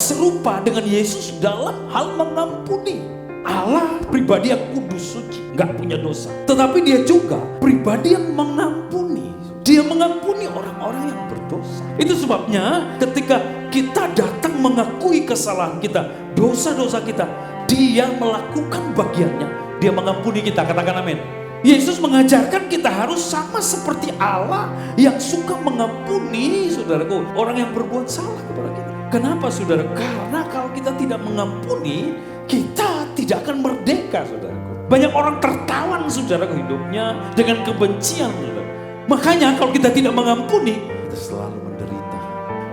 serupa dengan Yesus dalam hal mengampuni. Allah pribadi yang kudus, suci, gak punya dosa. Tetapi dia juga pribadi yang mengampuni. Dia mengampuni orang-orang yang berdosa. Itu sebabnya ketika kita datang mengakui kesalahan kita, dosa-dosa kita, dia melakukan bagiannya. Dia mengampuni kita, katakan amin. Yesus mengajarkan kita harus sama seperti Allah yang suka mengampuni, saudaraku, orang yang berbuat salah kepada kita. Kenapa, saudara? Karena kalau kita tidak mengampuni, kita tidak akan merdeka, saudaraku. Banyak orang tertawan, saudaraku, hidupnya dengan kebencian, saudara. Makanya kalau kita tidak mengampuni, kita selalu menderita.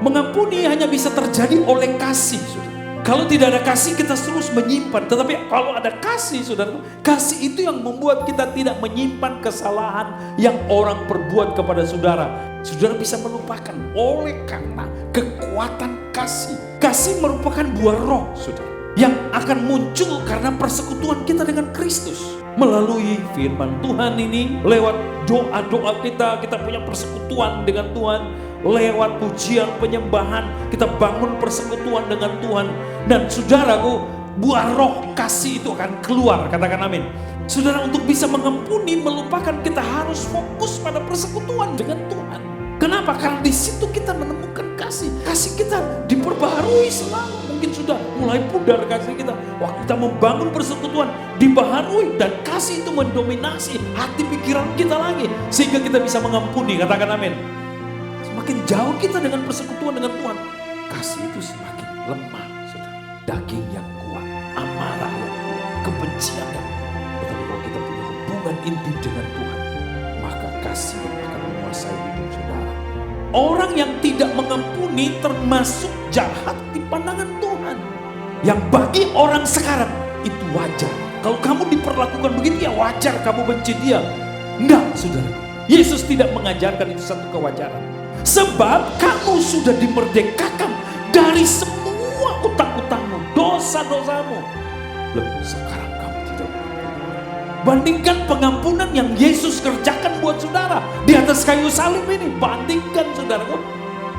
Mengampuni hanya bisa terjadi oleh kasih, saudara. Kalau tidak ada kasih, kita terus menyimpan. Tetapi kalau ada kasih, saudara, kasih itu yang membuat kita tidak menyimpan kesalahan yang orang perbuat kepada saudara. Saudara bisa melupakan oleh karena kekuatan kasih. Kasih merupakan buah roh, saudara, yang akan muncul karena persekutuan kita dengan Kristus. Melalui firman Tuhan ini, lewat doa-doa kita punya persekutuan dengan Tuhan. Lewat pujian, penyembahan, kita bangun persekutuan dengan Tuhan. Dan saudaraku, buah roh kasih itu akan keluar, katakan amin. Saudara, untuk bisa mengampuni, melupakan, kita harus fokus pada persekutuan dengan Tuhan. Kenapa? Karena di situ kita menemukan kasih. Kasih kita diperbaharui selalu. Mungkin sudah mulai pudar kasih kita. Waktu kita membangun persekutuan, dibaharui. Dan kasih itu mendominasi hati pikiran kita lagi. Sehingga kita bisa mengampuni, katakan amin. Semakin jauh kita dengan persekutuan dengan Tuhan, kasih itu semakin lemah, saudara. Daging yang kuat, amarah yang kuat, kebencian yang kuat. Tetapi kalau kita punya hubungan intim dengan Tuhan, maka kasih yang akan menguasai hidup saudara. Orang yang tidak mengampuni termasuk jahat di pandangan Tuhan. Yang bagi orang sekarang itu wajar. Kalau kamu diperlakukan begitu, ya wajar kamu benci dia. Enggak, saudara. Yesus tidak mengajarkan itu satu kewajaran. Sebab kamu sudah dimerdekakan dari semua utang-utangmu, dosa-dosamu. Lebih sekarang kamu tidak mengampuni. Bandingkan pengampunan yang Yesus kerjakan buat saudara di atas kayu salib ini. Bandingkan, saudaraku,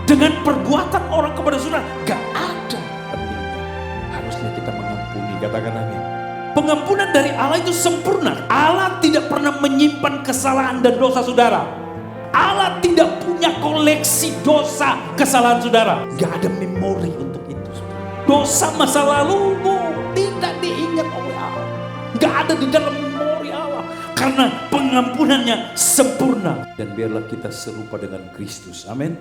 dengan perbuatan orang kepada saudara. Gak ada bandingnya. Harusnya kita mengampuni, katakan amin. Pengampunan dari Allah itu sempurna. Allah tidak pernah menyimpan kesalahan dan dosa saudara. Allah tidak punya koleksi dosa kesalahan saudara. Gak ada memori untuk itu, saudara. Dosa masa lalumu tidak diingat oleh Allah. Gak ada di dalam memori Allah. Karena pengampunannya sempurna. Dan biarlah kita serupa dengan Kristus. Amin.